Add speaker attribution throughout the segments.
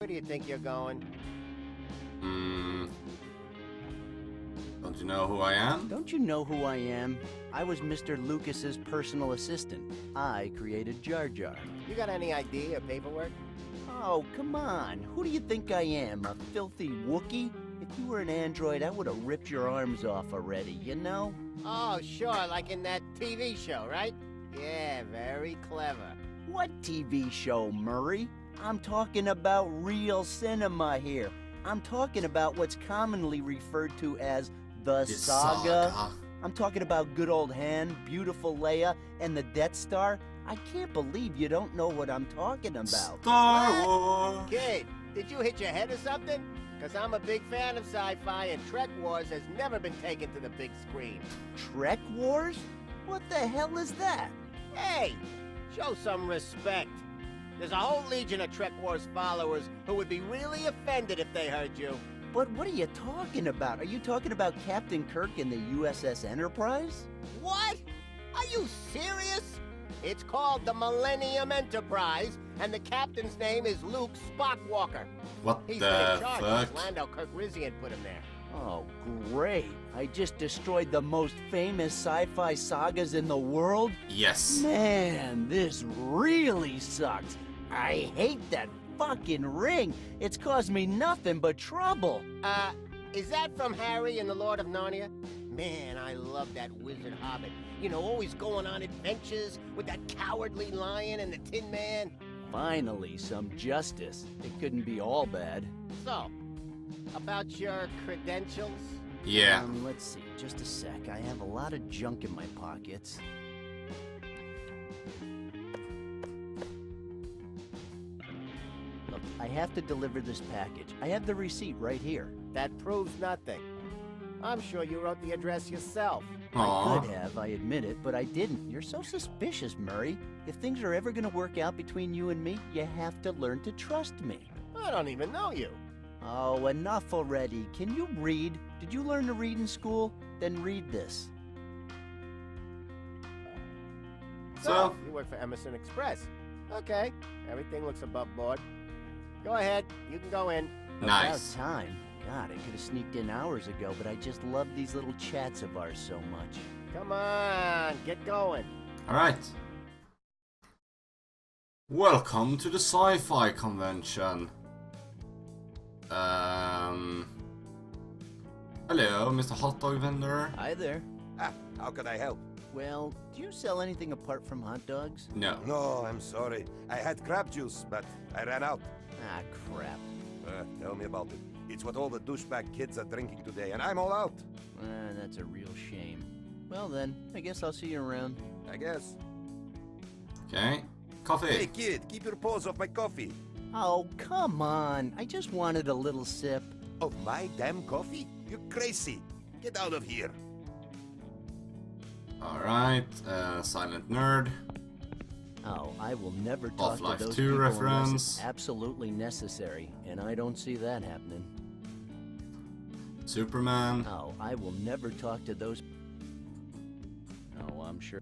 Speaker 1: Where do you think you're going?
Speaker 2: Don't you know who I am?
Speaker 3: Don't you know who I am? I was Mr. Lucas's personal assistant. I created Jar Jar.
Speaker 1: You got any ID or paperwork?
Speaker 3: Oh, come on. Who do you think I am? A filthy Wookiee? If you were an android, I would have ripped your arms off already, you know?
Speaker 1: Oh, sure, like in that TV show, right? Yeah, very clever.
Speaker 3: What TV show, Murray? I'm talking about real cinema here. I'm talking about what's commonly referred to as the saga. I'm talking about good old Han, beautiful Leia, and the Death Star. I can't believe you don't know what I'm talking about.
Speaker 2: Star Wars!
Speaker 1: Kid, did you hit your head or something? Because I'm a big fan of sci-fi, and Trek Wars has never been taken to the big screen.
Speaker 3: Trek Wars? What the hell is that?
Speaker 1: Hey, show some respect. There's a whole legion of Trek Wars followers who would be really offended if they heard you.
Speaker 3: But what are you talking about? Are you talking about Captain Kirk and the USS Enterprise?
Speaker 1: What? Are you serious? It's called the Millennium Enterprise, and the captain's name is Luke Spockwalker.
Speaker 2: What
Speaker 1: He's
Speaker 2: the
Speaker 1: been in charge
Speaker 2: fuck?
Speaker 1: since Randal put him there.
Speaker 3: Oh, great. I just destroyed the most famous sci-fi sagas in the world?
Speaker 2: Yes.
Speaker 3: Man, this really sucks. I hate that fucking ring. It's caused me nothing but trouble.
Speaker 1: Is that from Harry and the Lord of Narnia? Man, I love that wizard hobbit. You know, always going on adventures with that cowardly lion and the Tin Man.
Speaker 3: Finally, some justice. It couldn't be all bad.
Speaker 1: So, about your credentials?
Speaker 2: Yeah.
Speaker 3: Let's see, just a sec. I have a lot of junk in my pockets. Look, I have to deliver this package. I have the receipt right here.
Speaker 1: That proves nothing. I'm sure you wrote the address yourself.
Speaker 3: I
Speaker 2: Aw.
Speaker 3: could have, I admit it, but I didn't. You're so suspicious, Murray. If things are ever gonna work out between you and me, you have to learn to trust me.
Speaker 1: I don't even know you.
Speaker 3: Oh, enough already. Can you read? Did you learn to read in school? Then read this.
Speaker 2: So?
Speaker 1: You work for Emerson Express. Okay, everything looks above board. Go ahead, you can go in.
Speaker 2: Nice.
Speaker 3: About time. God, I could have sneaked in hours ago, but I just love these little chats of ours so much.
Speaker 1: Come on, get going.
Speaker 2: Alright. Welcome to the sci-fi convention. Hello, Mr. Hot Dog Vendor.
Speaker 3: Hi there.
Speaker 4: How can I help?
Speaker 3: Well, do you sell anything apart from hot dogs?
Speaker 2: No.
Speaker 4: No, I'm sorry. I had crab juice, but I ran out.
Speaker 3: Ah, crap.
Speaker 4: Tell me about it. It's what all the douchebag kids are drinking today, and I'm all out.
Speaker 3: That's a real shame. Well then, I guess I'll see you around.
Speaker 4: I guess.
Speaker 2: Okay.
Speaker 4: Hey,
Speaker 2: Coffee.
Speaker 4: kid, keep your paws off my coffee.
Speaker 3: Oh, come on. I just wanted a little sip.
Speaker 4: Of my damn coffee? You're crazy. Get out of here.
Speaker 2: Alright. Silent Nerd.
Speaker 3: Oh, I will never talk
Speaker 2: Half-Life
Speaker 3: to those
Speaker 2: 2
Speaker 3: people unless
Speaker 2: reference.
Speaker 3: it's absolutely necessary, and I don't see that happening.
Speaker 2: Superman.
Speaker 3: Oh, I will never talk to those... Oh, I'm sure...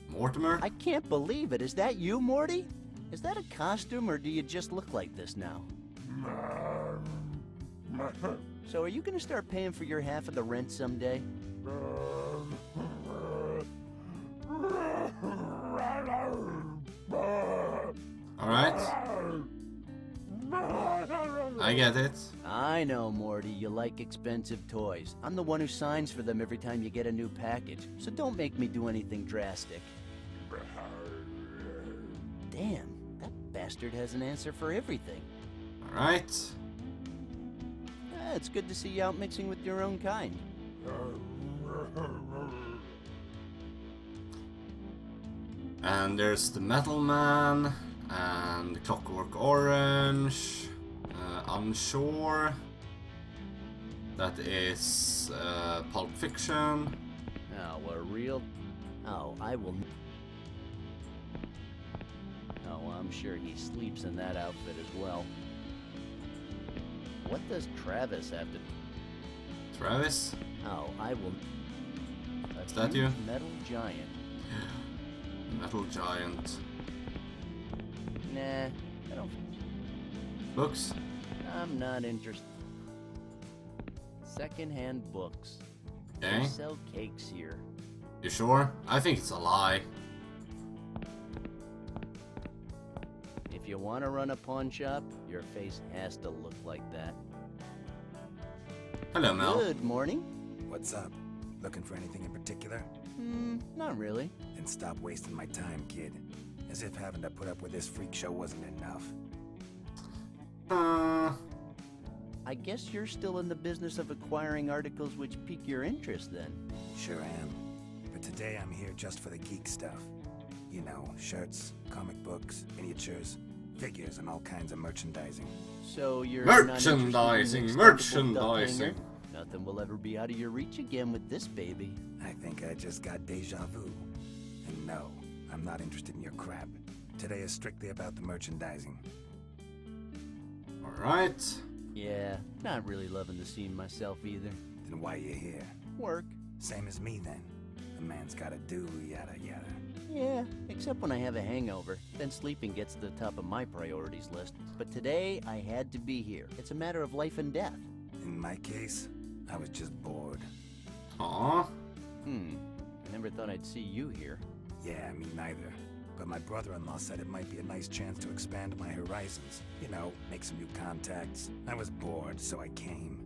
Speaker 2: Mortimer.
Speaker 3: I can't believe it. Is that you, Morty? Is that a costume, or do you just look like this now? So are you gonna start paying for your half of the rent someday?
Speaker 2: Alright. I get it.
Speaker 3: I know, Morty, you like expensive toys. I'm the one who signs for them every time you get a new package, so don't make me do anything drastic. Damn, that bastard has an answer for everything.
Speaker 2: Alright.
Speaker 3: It's good to see you out mixing with your own kind.
Speaker 2: And there's the Metal Man. And Clockwork Orange. Unsure. That is Pulp Fiction.
Speaker 3: Oh, a real... Oh, I will... Oh, I'm sure he sleeps in that outfit as well. What does Travis have to...
Speaker 2: Travis.
Speaker 3: Oh, I will...
Speaker 2: Is that you?
Speaker 3: Metal giant.
Speaker 2: Metal Giant.
Speaker 3: Nah, I don't...
Speaker 2: Books?
Speaker 3: I'm not interested. Second-hand books.
Speaker 2: Okay.
Speaker 3: They sell cakes here.
Speaker 2: You sure? I think it's a lie.
Speaker 3: If you want to run a pawn shop, your face has to look like that.
Speaker 2: Hello, Mel.
Speaker 3: Good morning.
Speaker 5: What's up? Looking for anything in particular?
Speaker 3: Not really.
Speaker 5: Then stop wasting my time, kid. As if having to put up with this freak show wasn't enough.
Speaker 3: I guess you're still in the business of acquiring articles which pique your interest then.
Speaker 5: Sure am. But today I'm here just for the geek stuff. You know, shirts, comic books, miniatures, figures, and all kinds of merchandising.
Speaker 3: So you're
Speaker 2: Merchandising, merchandising.
Speaker 3: Nothing will ever be out of your reach again with this baby.
Speaker 5: I think I just got deja vu. And no, I'm not interested in your crap. Today is strictly about the merchandising.
Speaker 2: Alright.
Speaker 3: Yeah, not really loving the scene myself either.
Speaker 5: Then why you here?
Speaker 3: Work.
Speaker 5: Same as me then. A man's gotta do yada yada.
Speaker 3: Yeah, except when I have a hangover. Then sleeping gets to the top of my priorities list. But today, I had to be here. It's a matter of life and death.
Speaker 5: In my case, I was just bored.
Speaker 2: Aw.
Speaker 3: I never thought I'd see you here.
Speaker 5: Yeah, me neither. But my brother-in-law said it might be a nice chance to expand my horizons. You know, make some new contacts. I was bored, so I came.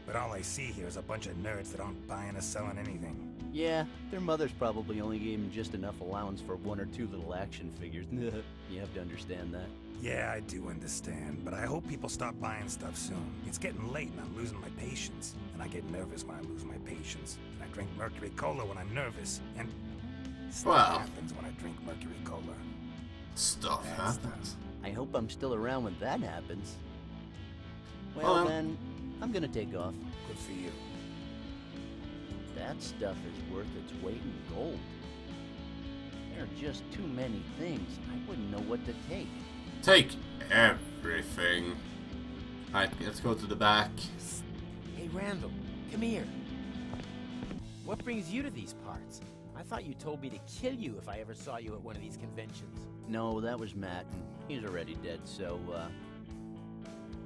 Speaker 5: But all I see here is a bunch of nerds that aren't buying or selling anything.
Speaker 3: Yeah, their mothers probably only gave them just enough allowance for one or two little action figures. You have to understand that.
Speaker 5: Yeah, I do understand, but I hope people stop buying stuff soon. It's getting late and I'm losing my patience. And I get nervous when I lose my patience. And I drink Mercury Cola when I'm nervous. And stuff happens when I drink Mercury Cola.
Speaker 2: Stuff
Speaker 5: Bad
Speaker 2: happens.
Speaker 3: I hope I'm still around when that happens. Well, then, I'm gonna take off.
Speaker 5: Good for you.
Speaker 3: That stuff is worth its weight in gold. There are just too many things. I wouldn't know what to take.
Speaker 2: Take everything. Alright, let's go to the back.
Speaker 6: Hey, Randal, come here. What brings you to these parts? I thought you told me to kill you if I ever saw you at one of these conventions.
Speaker 3: No, that was Matt, and he's already dead, so,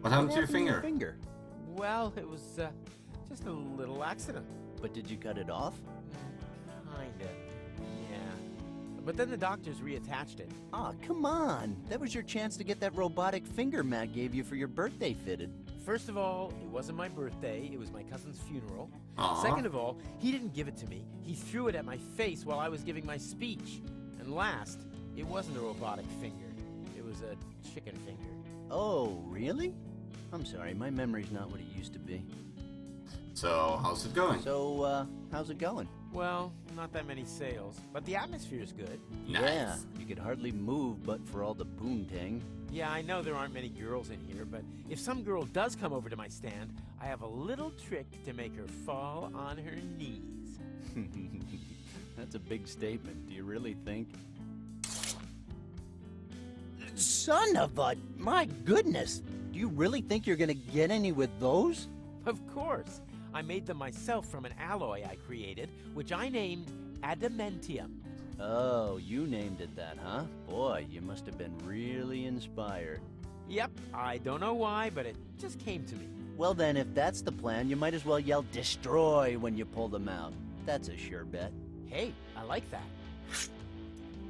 Speaker 2: What happened to your finger?
Speaker 6: Well, it was, just a little accident.
Speaker 3: But did you cut it off?
Speaker 6: Kinda. Yeah. But then the doctors reattached it.
Speaker 3: Aw, come on. That was your chance to get that robotic finger Matt gave you for your birthday fitted.
Speaker 6: First of all, it wasn't my birthday, it was my cousin's funeral.
Speaker 2: Aw.
Speaker 6: Second of all, he didn't give it to me. He threw it at my face while I was giving my speech. And last, it wasn't a robotic finger. It was a chicken finger.
Speaker 3: Oh, really? I'm sorry, my memory's not what it used to be.
Speaker 2: So, how's it going?
Speaker 3: So, how's it going?
Speaker 6: Well, not that many sales, but the atmosphere's good.
Speaker 3: Yeah, you could hardly move but for all the poontang.
Speaker 6: Yeah, I know there aren't many girls in here, but if some girl does come over to my stand, I have a little trick to make her fall on her knees.
Speaker 3: That's a big statement. Do you really think? Son of a... My goodness! Do you really think you're gonna get any with those?
Speaker 6: Of course. I made them myself from an alloy I created, which I named adamantium.
Speaker 3: Oh, you named it that, huh? Boy, you must have been really inspired.
Speaker 6: Yep, I don't know why, but it just came to me.
Speaker 3: Well then, if that's the plan, you might as well yell destroy when you pull them out. That's a sure bet.
Speaker 6: Hey, I like that.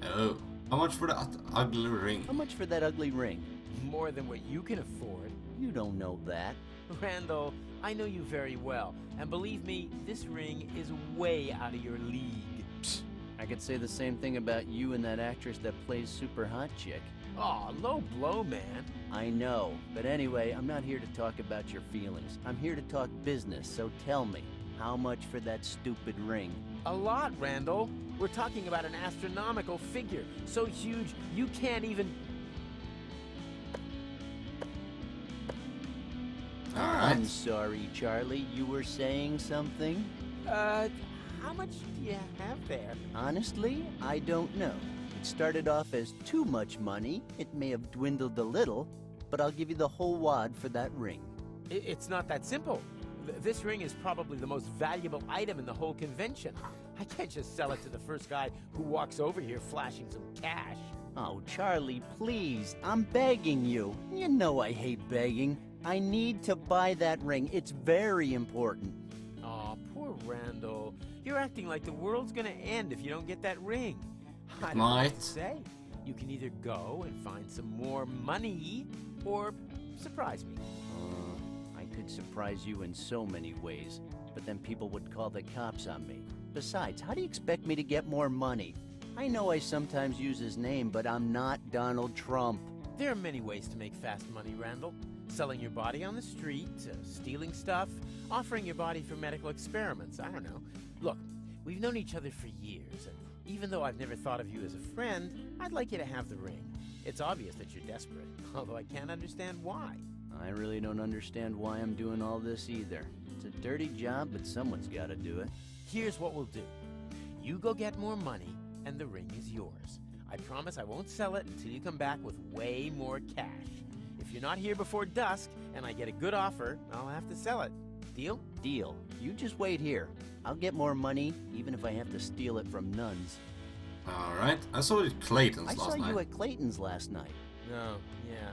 Speaker 2: Oh. How much for that ugly ring?
Speaker 3: How much for that ugly ring?
Speaker 6: More than what you can afford.
Speaker 3: You don't know that.
Speaker 6: Randall, I know you very well, and believe me, this ring is way out of your league.
Speaker 3: Psst. I could say the same thing about you and that actress that plays Super Hot Chick.
Speaker 6: Aw, low blow, man.
Speaker 3: I know, but anyway, I'm not here to talk about your feelings. I'm here to talk business, so tell me, how much for that stupid ring?
Speaker 6: A lot, Randall. We're talking about an astronomical figure, so huge you can't even...
Speaker 3: I'm sorry, Charlie. You were saying something?
Speaker 6: How much do you have there?
Speaker 3: Honestly, I don't know. It started off as too much money. It may have dwindled a little, but I'll give you the whole wad for that ring.
Speaker 6: It's not that simple. This ring is probably the most valuable item in the whole convention. I can't just sell it to the first guy who walks over here flashing some cash.
Speaker 3: Oh, Charlie, please. I'm begging you. You know I hate begging. I need to buy that ring. It's very important.
Speaker 6: Aw, poor Randall. You're acting like the world's gonna end if you don't get that ring. I don't know what
Speaker 2: might.
Speaker 6: to say. You can either go and find some more money, or surprise me.
Speaker 3: I could surprise you in so many ways, but then people would call the cops on me. Besides, how do you expect me to get more money? I know I sometimes use his name, but I'm not Donald Trump.
Speaker 6: There are many ways to make fast money, Randall. Selling your body on the street, stealing stuff, offering your body for medical experiments. I don't know. Look, we've known each other for years, and even though I've never thought of you as a friend, I'd like you to have the ring. It's obvious that you're desperate, although I can't understand why.
Speaker 3: I really don't understand why I'm doing all this either. It's a dirty job, but someone's got to do it.
Speaker 6: Here's what we'll do. You go get more money, and the ring is yours. I promise I won't sell it until you come back with way more cash. If you're not here before dusk, and I get a good offer, I'll have to sell it. Deal?
Speaker 3: Deal. You just wait here. I'll get more money, even if I have to steal it from nuns.
Speaker 2: Alright, I saw you at Clayton's
Speaker 3: I
Speaker 2: last
Speaker 3: saw
Speaker 2: night.
Speaker 3: you at Clayton's last night.
Speaker 6: No, yeah.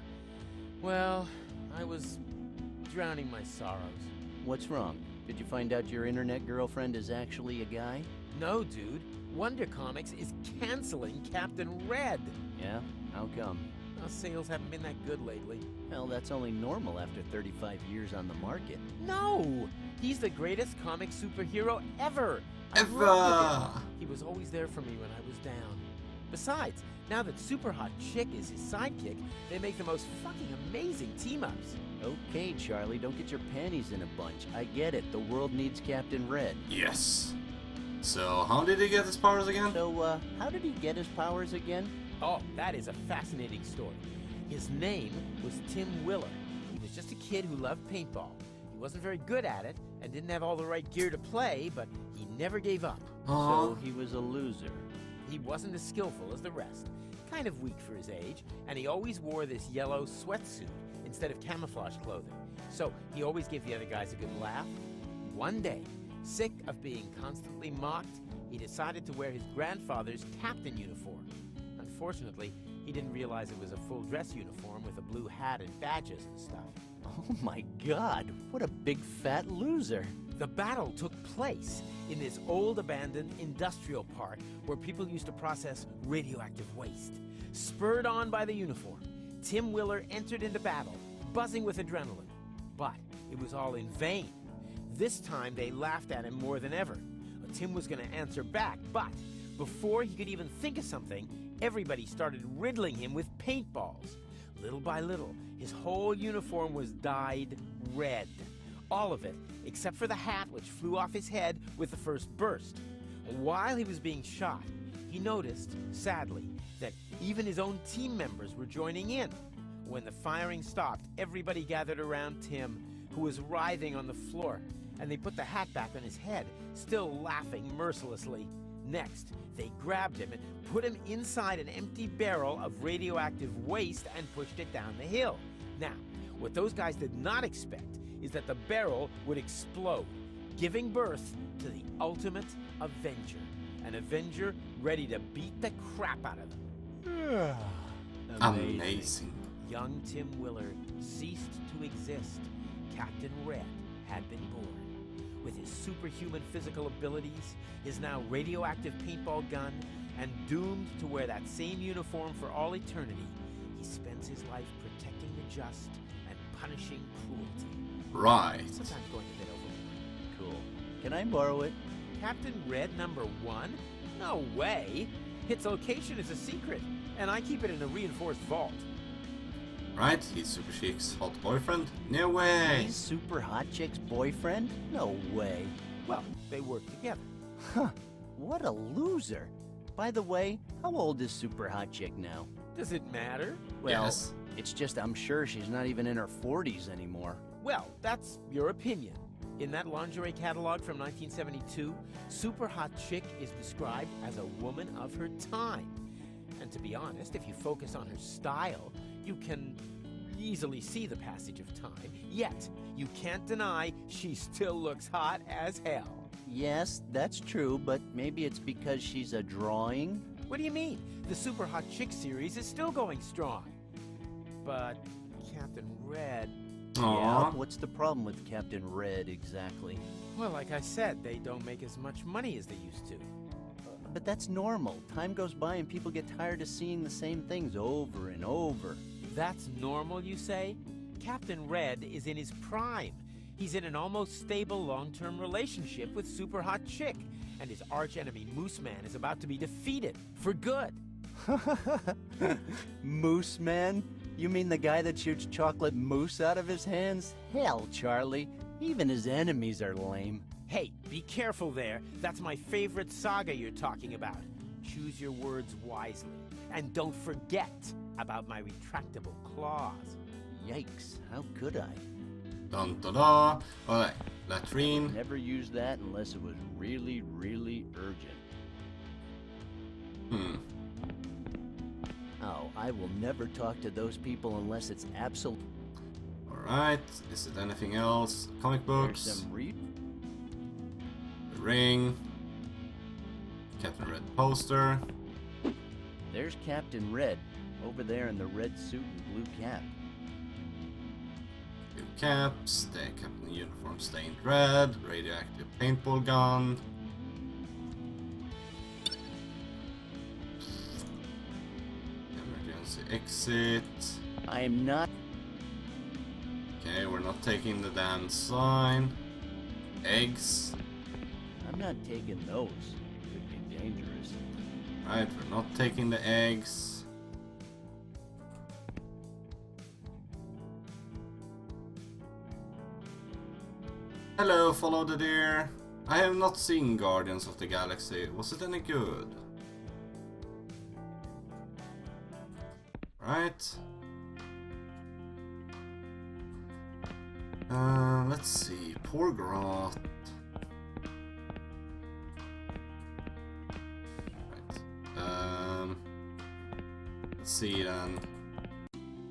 Speaker 6: Well, I was drowning my sorrows.
Speaker 3: What's wrong? Did you find out your internet girlfriend is actually a guy?
Speaker 6: No, dude. Wonder Comics is canceling Captain Red.
Speaker 3: Yeah? How come?
Speaker 6: Well, sales haven't been that good lately.
Speaker 3: Well, that's only normal after 35 years on the market.
Speaker 6: No! He's the greatest comic superhero ever! I
Speaker 2: Ever!
Speaker 6: love him. He was always there for me when I was down. Besides, now that Super Hot Chick is his sidekick, they make the most fucking amazing team-ups.
Speaker 3: Okay, Charlie, don't get your panties in a bunch. I get it. The world needs Captain Red.
Speaker 2: Yes. So, how did he get his powers again?
Speaker 3: So, how did he get his powers again?
Speaker 6: Oh, that is a fascinating story. His name was Tim Willer. He was just a kid who loved paintball. He wasn't very good at it and didn't have all the right gear to play, but he never gave up.
Speaker 3: So, he was a loser.
Speaker 6: He wasn't as skillful as the rest, kind of weak for his age, and he always wore this yellow sweatsuit instead of camouflage clothing. So he always gave the other guys a good laugh. One day, sick of being constantly mocked, he decided to wear his grandfather's captain uniform. Unfortunately, he didn't realize it was a full dress uniform with a blue hat and badges and stuff.
Speaker 3: Oh my God, what a big fat loser.
Speaker 6: The battle took place in this old abandoned industrial park where people used to process radioactive waste. Spurred on by the uniform, Tim Willer entered into battle, buzzing with adrenaline. But it was all in vain. This time they laughed at him more than ever. Tim was going to answer back, but before he could even think of something, everybody started riddling him with paintballs. Little by little, his whole uniform was dyed red. All of it, except for the hat which flew off his head with the first burst. While he was being shot, he noticed, sadly, that even his own team members were joining in. When the firing stopped, everybody gathered around Tim, who was writhing on the floor, and they put the hat back on his head, still laughing mercilessly. Next, they grabbed him and put him inside an empty barrel of radioactive waste and pushed it down the hill. Now, what those guys did not expect is that the barrel would explode, giving birth to the ultimate Avenger. An Avenger ready to beat the crap out of them.
Speaker 2: Amazing.
Speaker 6: Young Tim Willer ceased to exist. Captain Red had been born. With his superhuman physical abilities, his now radioactive paintball gun, and doomed to wear that same uniform for all eternity, he spends his life protecting the just and punishing cruelty.
Speaker 2: Right.
Speaker 6: Sometimes going a bit overboard.
Speaker 3: Cool. Can I borrow it?
Speaker 6: Captain Red #1? No way! Its location is a secret, and I keep it in a reinforced vault.
Speaker 2: Right, he's Super Chic's hot boyfriend? No way!
Speaker 3: He's Super Hot Chick's boyfriend? No way.
Speaker 6: Well, they work together.
Speaker 3: Huh. What a loser. By the way, how old is Super Hot Chick now?
Speaker 6: Does it matter?
Speaker 3: Well,
Speaker 2: Yes.
Speaker 3: it's just I'm sure she's not even in her 40s anymore.
Speaker 6: Well, that's your opinion. In that lingerie catalog from 1972, Super Hot Chick is described as a woman of her time. And to be honest, if you focus on her style, you can easily see the passage of time. Yet, you can't deny she still looks hot as hell.
Speaker 3: Yes, that's true, but maybe it's because she's a drawing?
Speaker 6: What do you mean? The Super Hot Chick series is still going strong. But Captain Red...
Speaker 3: Yeah,
Speaker 2: Aww.
Speaker 3: what's the problem with Captain Red exactly?
Speaker 6: Well, like I said, they don't make as much money as they used to.
Speaker 3: But that's normal. Time goes by and people get tired of seeing the same things over and over.
Speaker 6: That's normal, you say? Captain Red is in his prime. He's in an almost stable long-term relationship with Super Hot Chick, and his archenemy Moose Man is about to be defeated for good.
Speaker 3: Moose Man? You mean the guy that shoots chocolate mousse out of his hands? Hell, Charlie. Even his enemies are lame.
Speaker 6: Hey, be careful there. That's my favorite saga you're talking about. Choose your words wisely. And don't forget about my retractable claws.
Speaker 3: Yikes, how could I?
Speaker 2: Dun da da. Alright, latrine.
Speaker 3: Never use that unless it was really, really urgent. Oh, I will never talk to those people unless it's absolute.
Speaker 2: Alright, is it anything else? Comic
Speaker 3: There's
Speaker 2: books,
Speaker 3: some
Speaker 2: the ring, Captain Red poster.
Speaker 3: There's Captain Red, over there in the red suit and blue cap.
Speaker 2: Blue caps, the captain uniform stained red, radioactive paintball gun. Emergency exit.
Speaker 3: I am not.
Speaker 2: Okay, we're not taking the damn sign. Eggs.
Speaker 3: I'm not taking those. Could be dangerous.
Speaker 2: Right, we're not taking the eggs. Hello, follow the deer. I have not seen Guardians of the Galaxy. Was it any good? Right. Let's see. Poor Grot. Right. Let's see then.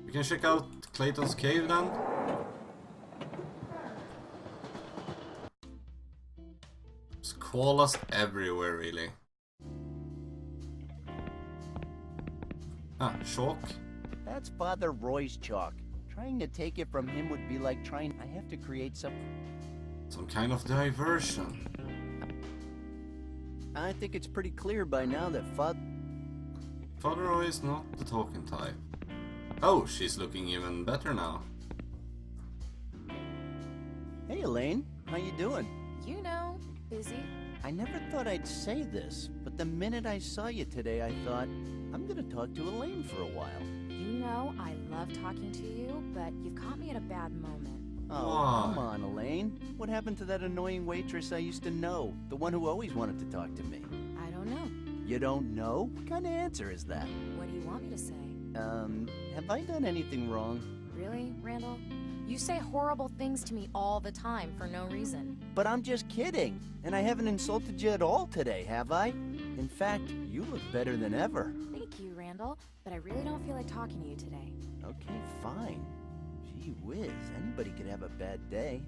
Speaker 2: We can check out Clayton's cave then. There's koalas everywhere, really. Ah, chalk.
Speaker 3: That's Father Roy's chalk. Trying to take it from him would be like trying. I have to create some
Speaker 2: Kind of diversion.
Speaker 3: I think it's pretty clear by now that
Speaker 2: Father Roy is not the talking type. Oh, she's looking even better now.
Speaker 3: Hey Elaine, how you doing?
Speaker 7: You know, busy.
Speaker 3: I never thought I'd say this, but the minute I saw you today, I thought, I'm gonna talk to Elaine for a while.
Speaker 7: You know I love talking to you, but you've caught me at a bad moment.
Speaker 3: Oh,
Speaker 2: Why?
Speaker 3: come on, Elaine. What happened to that annoying waitress I used to know? The one who always wanted to talk to me.
Speaker 7: I don't know.
Speaker 3: You don't know? What kind of answer is that?
Speaker 7: What do you want me to say?
Speaker 3: Have I done anything wrong?
Speaker 7: Really, Randall? You say horrible things to me all the time for no reason.
Speaker 3: But I'm just kidding. And I haven't insulted you at all today, have I? In fact, you look better than ever.
Speaker 7: Thank you, Randall, but I really don't feel like talking to you today.
Speaker 3: Okay, fine. Gee whiz, anybody could have a bad day.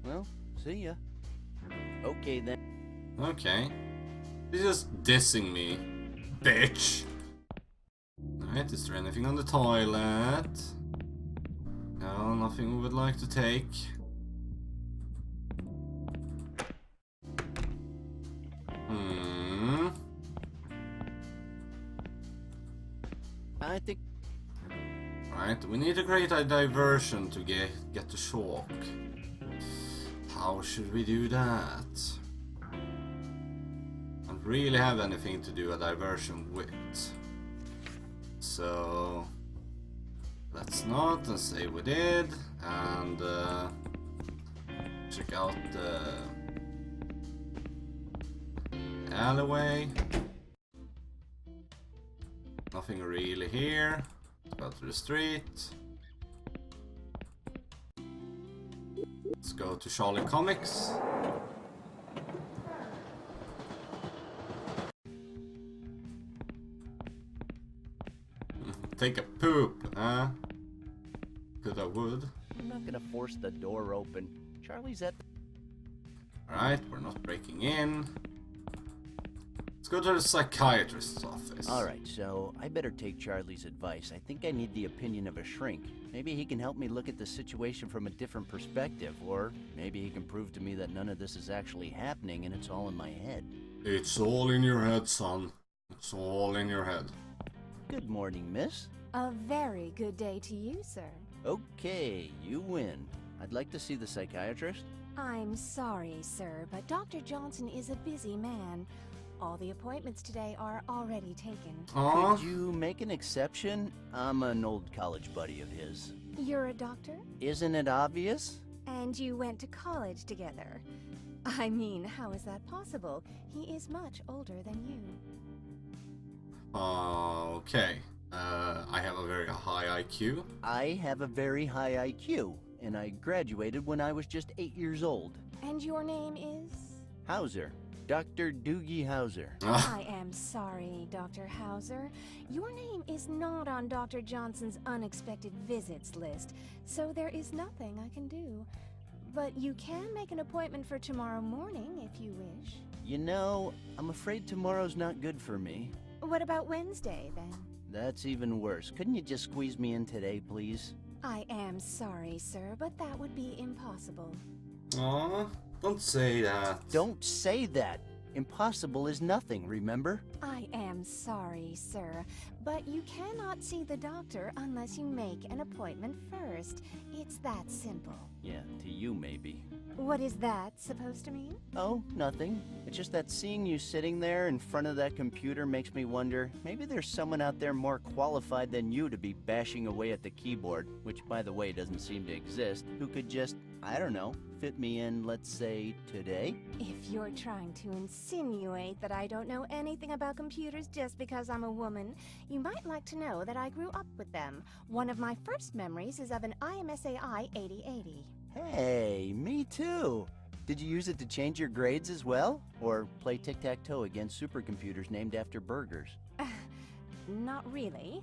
Speaker 3: Well, see ya. Okay then.
Speaker 2: Okay. He's just dissing me. Bitch! Alright, is there anything on the toilet? No, nothing we would like to take.
Speaker 3: I think
Speaker 2: Right, we need to create a diversion to get the chalk. How should we do that? I don't really have anything to do a diversion with. So let's not and say we did and check out the alleyway. Nothing really here. Go to the street. Let's go to Charlie Comics. Take a poop, huh? Could I would.
Speaker 3: I'm not gonna force the door open. Charlie's at the...
Speaker 2: Alright, we're not breaking in. Let's Let's go to the psychiatrist's office.
Speaker 3: Alright, so I better take Charlie's advice. I think I need the opinion of a shrink. Maybe he can help me look at the situation from a different perspective, or maybe he can prove to me that none of this is actually happening and it's all in my head.
Speaker 2: It's all in your head, son. It's all in your head.
Speaker 3: Good morning, miss.
Speaker 8: A very good day to you, sir.
Speaker 3: Okay, you win. I'd like to see the psychiatrist.
Speaker 8: I'm sorry, sir, but Dr. Johnson is a busy man. All the appointments today are already taken.
Speaker 2: Aw.
Speaker 3: Could you make an exception? I'm an old college buddy of his.
Speaker 8: You're a doctor?
Speaker 3: Isn't it obvious?
Speaker 8: And you went to college together. I mean, how is that possible? He is much older than you.
Speaker 2: Okay. I have a very high IQ.
Speaker 3: I have a very high IQ, and I graduated when I was just 8 years old.
Speaker 8: And your name is?
Speaker 3: Hauser. Dr. Doogie Hauser.
Speaker 8: I am sorry, Dr. Hauser. Your name is not on Dr. Johnson's unexpected visits list, so there is nothing I can do. But you can make an appointment for tomorrow morning if you wish.
Speaker 3: You know, I'm afraid tomorrow's not good for me.
Speaker 8: What about Wednesday, then?
Speaker 3: That's even worse. Couldn't you just squeeze me in today, please?
Speaker 8: I am sorry, sir, but that would be impossible.
Speaker 2: Aw, don't say that.
Speaker 3: Don't say that. Impossible is nothing, remember?
Speaker 8: I am sorry, sir, but you cannot see the doctor unless you make an appointment first. It's that simple.
Speaker 3: Yeah, to you maybe.
Speaker 8: What is that supposed to mean?
Speaker 3: Oh, nothing. It's just that seeing you sitting there in front of that computer makes me wonder, maybe there's someone out there more qualified than you to be bashing away at the keyboard, which by the way doesn't seem to exist, who could just, I don't know, fit me in, let's say, today?
Speaker 8: If you're trying to insinuate that I don't know anything about computers just because I'm a woman, you might like to know that I grew up with them. One of my first memories is of an IMSAI 8080.
Speaker 3: Hey, me too. Did you use it to change your grades as well? Or play tic-tac-toe against supercomputers named after burgers?
Speaker 8: Not really.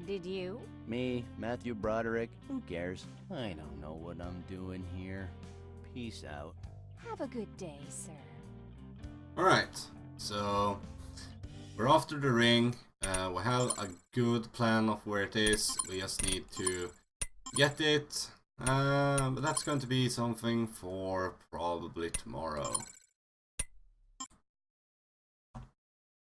Speaker 8: Did you?
Speaker 3: Me, Matthew Broderick, who cares? I don't know what I'm doing here. Peace out.
Speaker 8: Have a good day, sir.
Speaker 2: Alright, so we're after the ring. We have a good plan of where it is. We just need to get it. But that's going to be something for probably tomorrow.